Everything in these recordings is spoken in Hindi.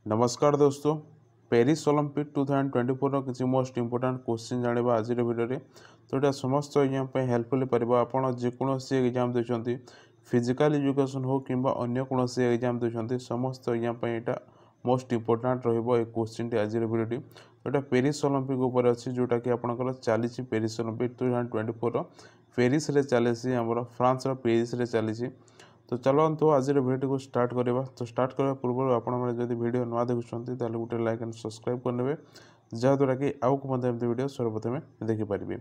नमस्कार दोस्तों, पेरिस ओलंपिक 2024 किसी मोस्ट इंपोर्टेंट क्वेश्चन जानिबा आज वीडियो रे। तो ये समस्त एग्जाम पे हेल्पफुल परिबा। आपण जेकोसी एग्जाम देछंती, फिजिकल एजुकेशन हो किंबा अन्य कोनोसी एग्जाम देछंती, समस्त एग्जाम पे एटा मोस्ट इंपोर्टेंट रहइबो। ए क्वेश्चन टी आज वीडियो टी एटा पेरिस ओलंपिक ऊपर अछि, जोटा कि आपनकर चलीछि पेरिस ओलंपिक 2024 पेरिस रे चलेछि, हमर फ्रांस रो पेरिस रे चलीछि। तो चलते आज भिडियो को स्टार्ट करवा। तो स्टार्ट करने पूर्व आपड़ी वीडियो नुआ देखुं तो गोटे लाइक एंड सब्सक्राइब करने, जहाँद्वारा कि आउ को वीडियो सर्वप्रथमें देखिपारे।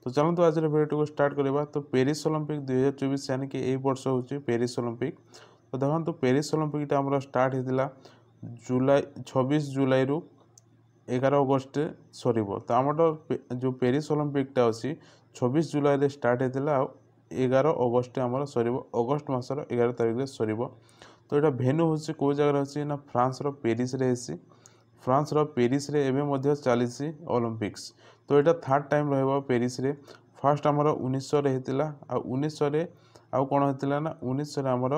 तो चलते आज वीडियो को स्टार्ट करवा। तो पेरिस ओलंपिक 2024 यानी कि यही वर्ष हूँ पेरिस ओलंपिक। तो देखो पेरिस ओलंपिक आम स्टार्ट होता जुलाई 26 जुलाई रु 11 अगस्ट सर। तो आम जो पेरिस ओलंपिकटा अच्छी 26 जुलाई स्टार्ट होता 11 अगस्ट आमर सर, अगस्ट मसर 11 तारिख सर। तो यहाँ भेन्यू हूँ कौ जगार अच्छी ना फ्रांस रो पेरिस रे हेसी। फ्रांस रो पेरिस रे एवं मध्य चली ओलंपिक्स। तो यहाँ थर्ड टाइम रहा पेरिस रे। फर्स्ट आमर 1900 होता, 1900 आउ कौन होता ना 1900 आमर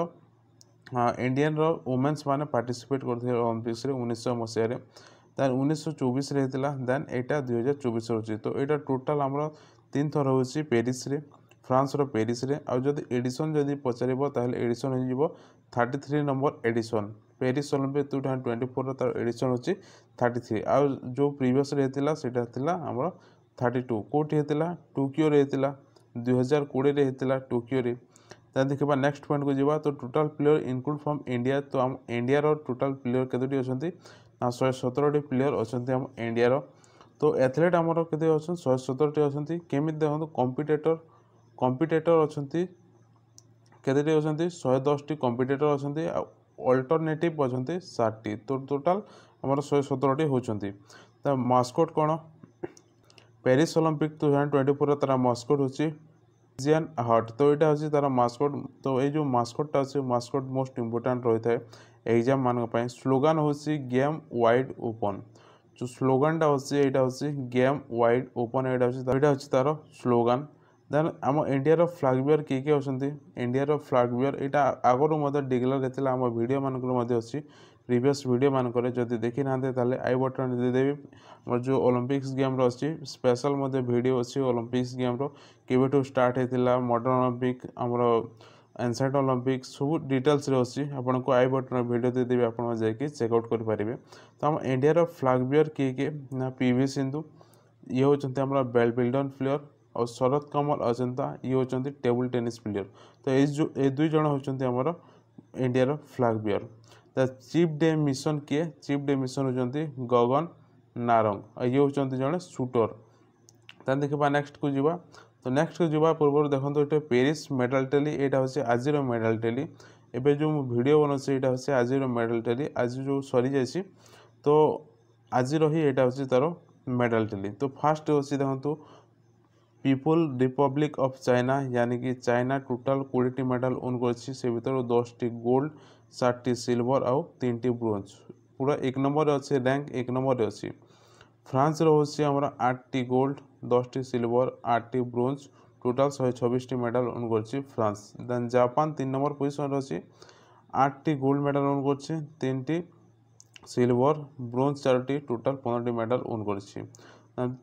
इंडियन रो वुमेन्स माने पार्टिसिपेट करते ओलंपिक्स रे 1900 मसीह। देन 1924 होता, देन यहाँ 2024 रोचे। तो यहाँ टोटाल आमर 3 थर हो पेरिस रे, फ्रांस रो पेरिस रे। आ जदि एडिशन जदि पचार ताहले एडिशन हो 33 नंबर एडिशन। पेरिस ओलंपिक 2024 तार एडिशन होची 33। आ जो प्रीवियस रे हेतिला सेटा हेतिला हमर 32। कोठी हेतिला टोक्यो रे हेतिला 2020 रे हेतिला टोक्यो रे। ता देखबा नेक्स्ट पॉइंट को जीवा। तो total player include from India. तो हम इंडिया रो टोटल प्लेयर केतोटी अछंती ना 117 टी प्लेयर अछंती हम इंडिया रो। तो एथलीट हमर केते अछन 117 टी अछंती। केमित देखो कॉम्पिटिटर अच्छी केते अच्छी 110 टी कॉम्पिटिटर अच्छी, अल्टरनेटिव अच्छी 60 टी। तो टोटाल आमर 117 टी होती। तो मास्कोट कौन पेरिस ओलंपिक 2024 तार मास्कोट होची एजियन हार्ट। तो यहाँ हूँ तार मास्कोट। तो ये जो मास्कोटा अच्छे मास्कोट मोस्ट इंपोर्टेंट रही है एग्जाम मान। स्लोगान हूँ गेम वाइड ओपन। जो स्लोगानटा अच्छे यहाँ हूँ गेम वाइड ओपन। यहाँ हूँ तार स्लोगान। देन आम इंडिया फ्लैग बियर किए अच्छा इंडिया फ्लैग बियर यहाँ आगुरी मतलब डिक्लेयर होता आम वीडियो मानक अच्छी प्रीवियस वीडियो मानक जब देखी ना आई बटन देदेवी। आम जो ओलंपिक्स गेम अच्छी स्पेशल वीडियो अच्छी ओलंपिक्स गेम केवेठू स्टार्ट होता मॉडर्न ओलंपिक आमर एनसेंट ओलंपिक सब डिटेल्स अच्छी आपको आई बटन वीडियो देदेवी। आप चेकआउट करेंगे। तो आम इंडिया फ्लैग बियर किए ना पीवी सिंधु ये होती बैडमिंटन प्लेयर और शरद कमल अजंता ये होती टेबल टेनिस प्लेयर। तो ये दुई जन होती आमर India flag bearer. The chef de mission किए चीफ डे मिशन होती गगन नारंग ये होती जड़े शूटर। तान देखा नेक्स्ट को जीवा। तो नेक्स्ट को जीवा पूर्व देखो ये पेरिस मेडल टेली यहाँ हूँ आज मेडल टेली। एवं जो वीडियो बनाऊँ यहाँ हूँ आज मेडल टेली आज जो सरी जाइए। तो आज ही यहाँ हूँ तार मेडल टेली। तो फास्ट अच्छी देखो पीपल रिपब्लिक ऑफ चाइना यानी कि चाइना टोटाल 20 मेडल ओन कर भर 10 टी गोल्ड 7 टी सिल्वर आउ 3 टी ब्रोंज। पूरा 1 नंबर अच्छे रैंक 1 नंबर अच्छी। फ्रांस रोचे आम 8 टी गोल्ड 10 टी सिल्वर 8 टी ब्रोंज टोटाल 126 टी मेडल ओन कर France. Then Japan 3 number position अच्छी 8 टी गोल्ड मेडल ओन कर 3 टी सिल्वर ब्रोंज 4 टी टोटाल 15 टी मेडल ओन कर।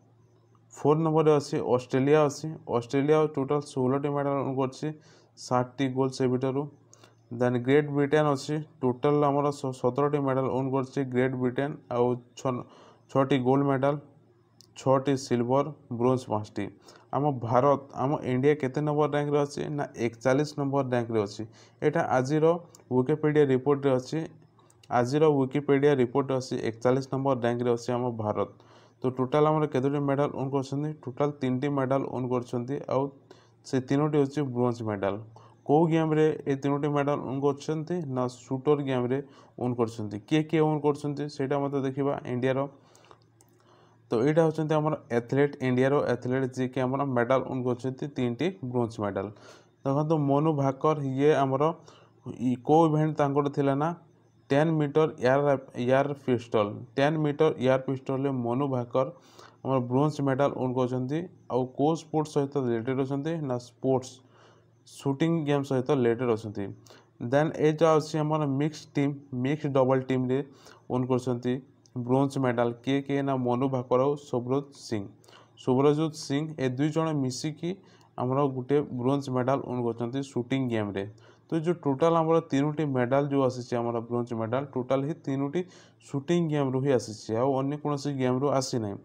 4 नंबर अच्छी ऑस्ट्रेलिया अच्छी ऑस्ट्रेलिया टोटाल 16 टी मेडल ओन कर 7 टी गोल्ड से भर। देन ग्रेट ब्रिटेन अच्छी टोटाल आमर 17 टी मेडल ओन कर ग्रेट ब्रिटेन आउ 6 T gold medal 6 T silver bronze 5 T. आम भारत आम इंडिया केते नंबर रैंक रे अच्छी ना 41 नंबर रैंक रे अच्छी। यहाँ आज विकिपीडिया रिपोर्ट रे अच्छी आज विकिपीडिया रिपोर्ट अच्छी 41 नंबर रैंक रे अच्छी आम भारत। तो टोटाल आम केतोटी मेडल ओन कर टोटाल 3 टी मेडल ओन कर से 3टी हूँ ब्रोंज मेडल। कौ गेम रे ये 3टी मेडल ओन कर ना शूटर गेम रे ओन कर किए ओन कर मत देखा इंडिया। तो यहाँ हूँ आम एथलीट इंडिया एथलीट जी के आम मेडल ओन कर 3टी ब्रोंज मेडल। देखो मोनू भाकर ये आमर कौ इवेंट थिला ना 10 metre air pistol 10 metre air pistol Manu Bhaker आम ब्रोंज मेडल ओन कर स्पोर्ट्स सहित रिलेटेड अच्छा ना स्पोर्ट्स शूटिंग गेम सहित रिलेटेड अच्छा। देन एटा अच्छी आम मिक्स डबल टीम रे ओन कर ब्रोंज मेडल किए ना मनु भाकर और सुब्रजोत सिंह ए दुई जन मिसिकी आमर गोटे ब्रोंज मेडल ओन कर शूटिंग गेम रे। तो जो टोटाल आमर 3टी मेडल जो आसी आमर ब्रोंज मेडल टोटाल ही 3टी शूटिंग गेम रु ही आसी अन्य कौन गेम रु आसी ना।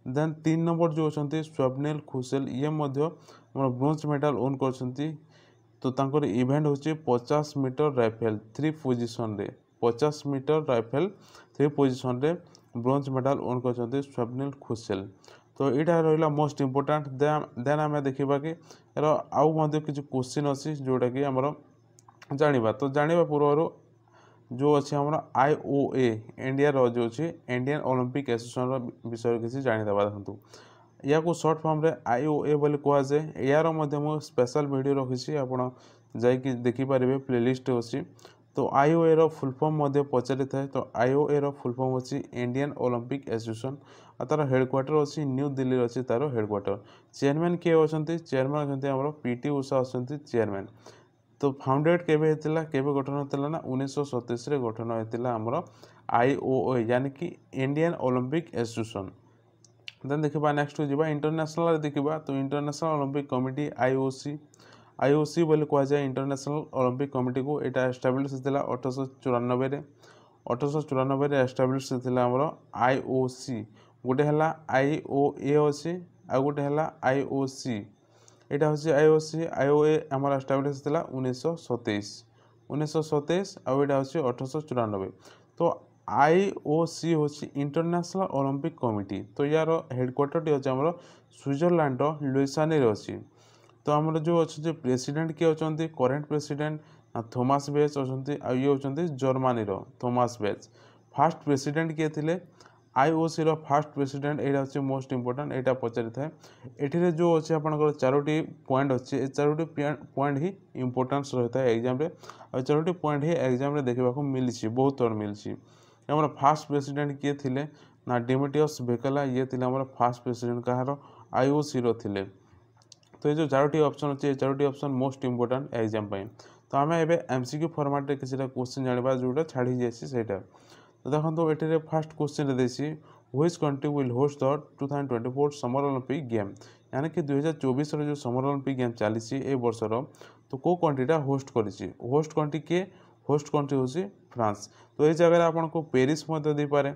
देन 3 नंबर जो अच्छा स्वप्निल खुशेल ये ब्रोंज मेडल ओन कर। तो तांकर इवेंट होची 50 मीटर राइफल 3 पोजिशन रे 50 मीटर राइफल 3 पोजिशन रे ब्रोंज मेडल ओन कर स्वप्निल खुशेल। तो यहाँ रहा मोस्ट इम्पोर्टाट। देन आम देखा कि यार आउ किसी क्वेश्चन अच्छी जोटा कि आमर जाना। तो जाना पूर्व जो अच्छे आम IOA इंडिया जो अच्छी इंडियन ओलंपिक एसोसिएशन विषय किसी जानीदे देखो या सर्ट फॉर्म रे IOA बोली कहुए। यार मुझे स्पेशल वीडियो रखी आपड़ जाकि देखिपारे प्लेलिस्ट अच्छी। तो IOA रो फुल फॉर्म पचारि थाए। तो IOA रो फुल फॉर्म अच्छी इंडियन ओलंपिक एसोसिएशन और तार हेडक्वार्टर अच्छी न्यू दिल्ली अच्छी तार हेडक्वार्टर। चेयरमैन किए अच्छा चेयरमैन अच्छा आम PT उषा अच्छा चेयरमैन। तो फाउंडेड केबे गठन होता ना 1937 रे गठन होता आमर IOA यानी कि इंडियन ओलंपिक एसोसिएशन। देन देखा नेक्स्ट जी इंटरनेशनल देखा। तो इंटरनेशनल ओलंपिक कमिटी IOC बोली कहुए इंटरनेशनल ओलंपिक कमिटी को यहाँ एस्टाब्लीश होता 1894 1894 एस्टाब्लीश होता आमर IOC। गोटे है IOA अच्छी आ गोटे है IOC यहाँ हूँ IOA आमर एस्टाब्लीश होता 1927 आउ यहाँ हूँ 1894। तो IOC हूँ इंटरनेशनल ओलंपिक कमिटी। तो यार हेडक्वार्टर टी अच्छे आम स्विट्जरलैंड लुइसानी अच्छी। तो आमर जो अच्छे प्रेसिडेंट किए अच्छा करेन्ट प्रेसिडेंट थॉमस बेच अच्छा ये होती जर्मनी थॉमस बेच। फास्ट प्रेसिडेंट किए थे IOC रो फास्ट प्रेसिडेंट यहाँ हूँ मोस्ट इम्पोर्टाट यहाँ पचारि थाए। ये जो अच्छे आपंकर 4टी पॉइंट अच्छे 4टी पॉइंट ही इम्पोर्टान्स रही है एग्जाम रे। और 4टी पॉइंट ही एग्जाम रे देखा मिली बहुत थोड़ा मिली। आम फास्ट प्रेसिडेंट किए थे ना डिमेट्रियस भेकला ये थे आम फास्ट प्रेसिडेंट कहार IOC रो थिले। तो ये जो 4टी ऑप्शन अच्छे 4टी ऑप्शन मोस्ट इम्पोर्टाट एग्जाम पे। तो आम ए MCQ फॉर्मेट किसी क्वेश्चन जाना जोटा छाड़ी जाइए। तो देखो ये फास्ट क्वेश्चन देसी which country will host the 2024 summer Olympic game यानी कि 2024 जो समर ओलंपिक गेम चली ए वर्षर। तो कौ कंट्रीटा होस्ट करी होस्ट कंट्री किए होस्ट कंट्री हूँ फ्रांस। तो ये जगह आपको पेरिस दे पारे।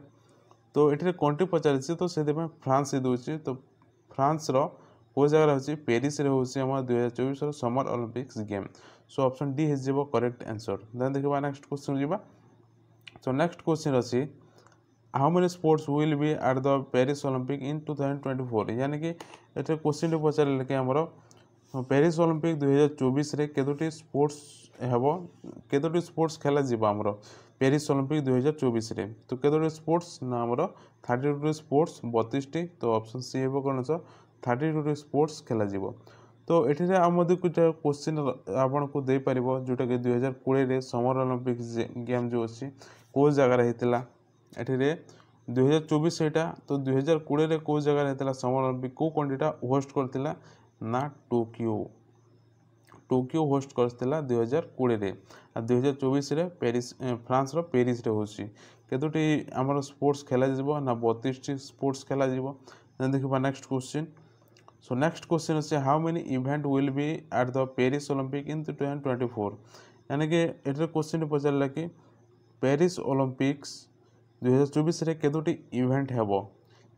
तो ये कंट्री पचारि तो से फ्रांस ही दूसरी। तो फ्रांस को जगह हूँ पेरिस हूँ 2024 summer Olympics game. So option D हो करेक्ट आंसर। देन देखा नेक्स्ट क्वेश्चन जी। सो नेक्स्ट क्वेश्चन अच्छी how many sports will be at the Paris Olympic in 2024 यानी कि ये क्वेश्चन पचारे कि आमर पेरिस ओलंपिक 2024 रे केतोटी स्पोर्ट्स हेबो केतोटी स्पोर्ट्स खेला जीव आमर पेरिस ओलंपिक 2024 रे। तो केतोटी स्पोर्ट्स ना आमर 32 स्पोर्ट्स 32टी। तो ऑप्शन सी हेबो कौन 32 स्पोर्ट्स खेला जीव। तो ये आम कुछ क्वेश्चन आपन को दे पार जोटा कि 2020 समर ओलंपिक गेम जो अच्छी कौ जगार होता ये 2024 यहाँ। तो 2020 कौ जगार होता समर ओलंपिक कौ कंट्रीटा होस्ट करथिला ना टोकियो होस्ट करथिला 2020 और 2024 पेरिस फ्रांस रो पेरिस रे होची। केतोटी आमर स्पोर्ट्स खेला जीवो ना 32टी स्पोर्ट्स खेला जीवो। देन देखिबा next question. So next question अच्छे how many event will be at the Paris Olympic in 2024 यानी कि ये क्वेश्चन पचारा कि पेरिस ओलंपिक्स 2024 रे केतोटी इवेंट हेबो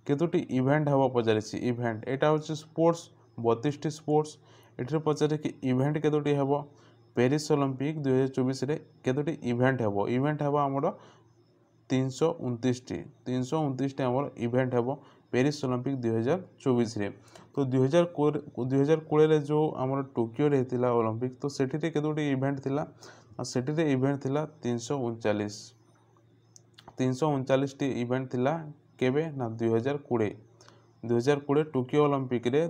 केतोटी इवेंट हेबो पचारि इवेंट यहाँ हूँ स्पोर्ट्स 32टी स्पोर्ट्स। ये पचारे कि इवेंट केतोटी हेबो पेरिस ओलंपिक 2024 रे केतोटी इवेंट हेबो आमर 329टी आमर इवेंट हेबो पेरिस ओलंपिक 2024 रे। तो 2020 जो आमर टोकियो रे थिला ओलंपिक तो सेठी केतोटी इवेंट थिला सेठी इवेंट थिला 339टी इवेंट थिला केबे ना 2020 टोकियो ओलंपिक रे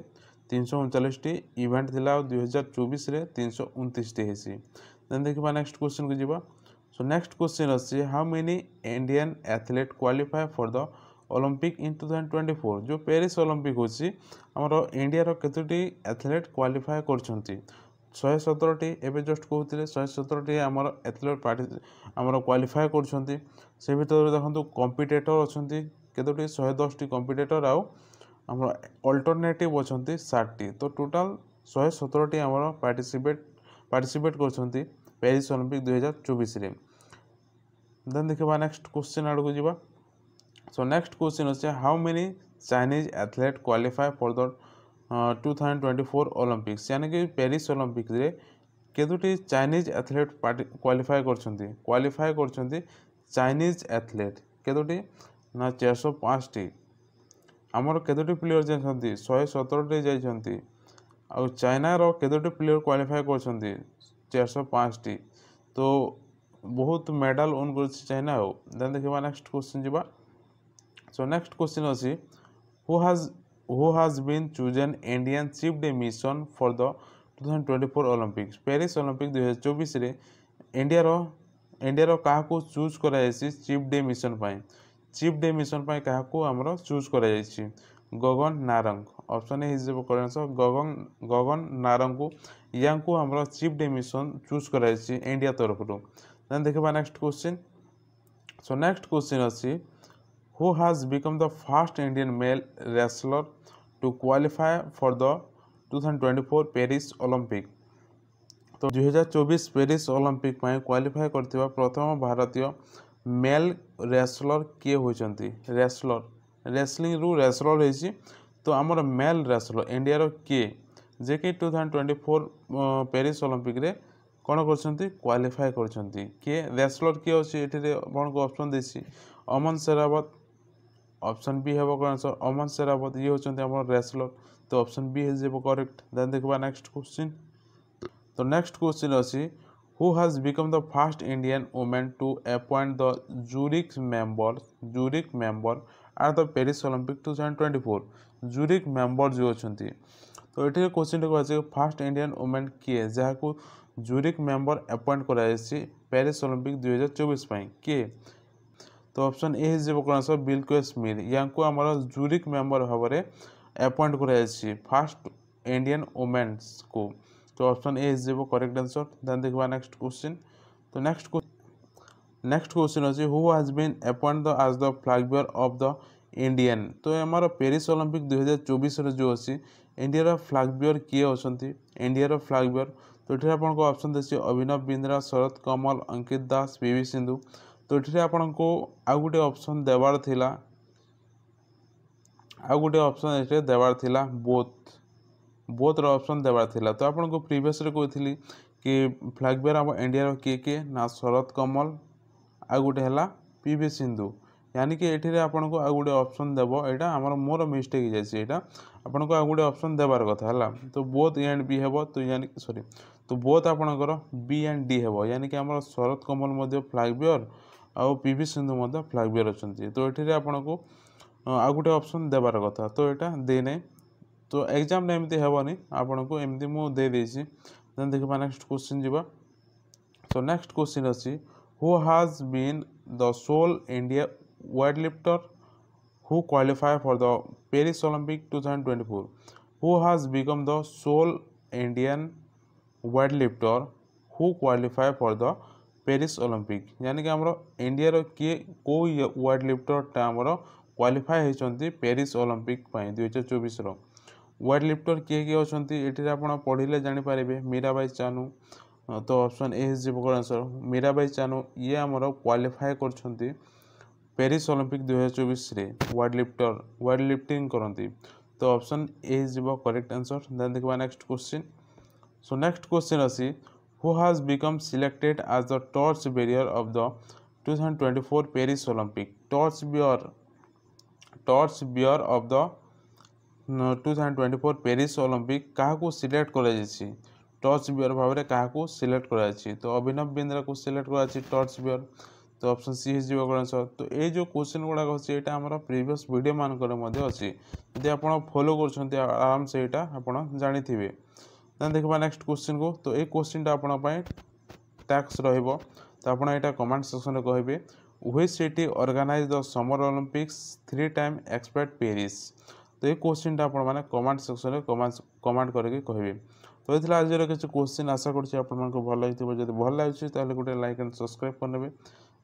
339टी इवेंट थिला 2024 रे 329टी हेसी। देन देखिबा नेक्स्ट क्वेश्चन को जीवा। सो नेक्स्ट क्वेश्चन अच्छे how many Indian athlete qualify for the Olympic in 2024 जो पेरिस ओलंपिक होची हमरो इंडिया रो केतोटी एथलीट क्वालिफाई करछंती। 117टी एवं जस्ट कहते 117टी आमर एथलेट पार्टी आमर क्वालिफाए कर से भितर देखो कंपिटेटर अच्छा केतोटी 110टी कंपिटेटर आमर अल्टरनेटिव अच्छा 60टी तो टोटाल 117टी आमर पार्टिसिपेट कर पेरिस ओलंपिक 2024 रे। देन देखा नेक्स्ट क्वेश्चन आड़ को जीवा। सो नेक्स्ट क्वेश्चन अच्छे how many Chinese athlete qualify for the 2024 Olympics यानी कि पेरिस ओलंपिक रे केतोटी चाइनीज एथलेट क्वालिफाई कर चाइनीज एथलेट केतोटी ना 405टी आमर केतोटी प्लेयर जाइछंती 117टी जाइछंती आ चाइना रो केतोटी प्लेयर क्वालिफाई कर 405टी तो बहुत मेडल ओन कर चाइना। देन देखा नेक्स्ट क्वेश्चन जीवा। सो नेक्स्ट क्वेश्चन अछि who has been chosen Indian chief de mission for the 2024 Olympics Paris Olympic 2024 रे इंडिया रो काहा को चूज करा जायछि चीफ डे मिशन पाई काहा को हमरो चूज करा जायछि Gagan Narang option A is करेंस Gagan Narang को यांको हमरो चीफ डे मिशन चूज करा जायछि इंडिया तरफ रो। देन देखबा next question. So next question अछि who has become the first Indian male wrestler to qualify for the 2024 Paris Olympic तो 2024 पेरिस ओलंपिक में क्वालिफाई करथिबा प्रथम भारतीय मेल रेसलर किए होइचंती रेसलिंग रु रेसलर होइछि तो हमर मेल रेसलर इंडिया रो किए जे कि 2024 पेरिस ओलंपिक रे कोन करछंती क्वालिफाई करछंती के रेसलर किए अछि एठी आपन को ऑप्शन देछि अमन शेरावत ऑप्शन बी है आंसर अमन शेरावत ये होचंती हमर रेसलर तो option B is correct. Then देखबा नेक्स्ट क्वेश्चन। तो नेक्स्ट क्वेश्चन अछि who has become the first Indian women to appoint the jury member at the Paris Olympic 2024 jury member जो अछंती तो एठी क्वेश्चन को अछि फर्स्ट इंडियन वुमेन किए जहा को जूरिक मेंबर अपॉइंट करा जायछि पेरिस ओलंपिक 2024 पई के तो ऑप्शन ए इज आंसर बिल्कुल स्मिथ यांको हमर जूरिक मेंबर भाबरे अपॉइंट करा जायछि फर्स्ट इंडियन वुमेन्स को तो option A is correct answer. Then देखबा नेक्स्ट क्वेश्चन। तो नेक्स्ट क्वेश्चन अछि who has been appoint the as the flag bearer of the Indian तो हमर पेरिस ओलंपिक 2024 रे जो अछि इंडिया रो फ्लैग बेयर किए अछंती इंडिया रो फ्लैग बेयर तो एठी आपन को ऑप्शन देछि अभिनव बिंद्रा शरद कमल अंकित दास पीवी सिंधु तो एठी आपन को आ गुटे ऑप्शन देवार थिला बोथ रो ऑप्शन देवार थिला तो आपन को प्रीवियस रे कहथिली कि फ्लैग बेयर हम इंडिया रो के ना शरद कमल आ गुटे हला पीवी सिंधु यानी कि एठी रे आपन को आ गुटे ऑप्शन देबो एटा हमर मोर मिस्टेक जायछि एटा आपन को आ गुटे ऑप्शन देबार कथा हला तो बोथ ए एंड बी हेबो तो यानी सॉरी तो बोथ आपन को बी एंड डी हेबो यानी कि हमर शरद कमल मध्ये फ्लैग बेयर आ पीवी सिंधु मध्ये फ्लैग बेयर अछंती तो एठी रे आपन को आ गुटे ऑप्शन देबार कथा तो एटा दे नै तो एग्जाम ने एमती हेबनी आपन को एमती मु दे देछि। देन देखबा नेक्स्ट क्वेश्चन जीवा। सो नेक्स्ट क्वेश्चन अछि who has been the sole India weightlifter who qualify for the Paris Olympic 2024 who has become the sole Indian weightlifter who qualify for the Paris Olympic यानी कि हमरो इंडिया रो के को वेट लिफ्टर टा हमरो क्वालिफाई होइचंती पेरिस ओलंपिक पई 2024 रो वेट लिफ्टर किए अछंती एठी आपण पढिले जानि पारिबे मीराबाई चानू तो option A is answer Mirabai Chanu ये हमरो क्वालिफाई करछंती पेरिस ओलंपिक 2024 रे वेट लिफ्टिंग करंती तो option A is correct answer. Then देखबा next question. So next question अछि who has become selected as the torch bearer of the 2024 Paris Olympic torch bearer of the 2024 Paris Olympic काहा को सिलेक्ट करा जायछि टॉर्च बियर भाबरे काहा को सिलेक्ट करा जायछि तो अभिनव बिंद्रा को सिलेक्ट करा जायछि टॉर्च बियर तो ऑप्शन सी इज आंसर। तो ए जो क्वेश्चन गुडा अछि एटा हमर प्रीवियस वीडियो मान करे मध्ये अछि यदि आपण फॉलो करछन्ते आराम से एटा आपण जानिथिबे। देन देखबा नेक्स्ट क्वेश्चन को तो ए क्वेश्चन ता आपण पय टैक्स रहइबो तो आपण एटा कमेंट सेक्शन रे कहबे which city organise the summer Olympics 3 time except Paris तो ये क्वेश्चन ता आपण माने कमेंट सेक्शन रे कमेंट करके कहबे तो ये आज किसी क्वेश्चन आशा करुँच भल जब भल लगे गोटे लाइक एंड सब्सक्राइब करने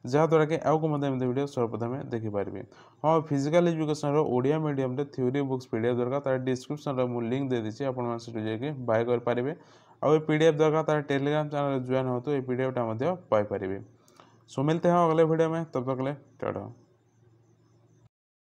जहाँद्वारा कि आगे एमती वीडियो सर्वप्रथम देखिपारे। हाँ physical education Odia medium theory books PDF दरकार तार डिस्क्रिप्शन मुझे लिंक दे दीजिए आपण जाकि बाय करेंगे आउ पीडीएफ दरकार तार टेलीग्राम चैनल ज्वाइन हो तो ये पीडीएफटा पाइपर। सो मिलते हैं अगले वीडियो में, तब तक के लिए टाटा।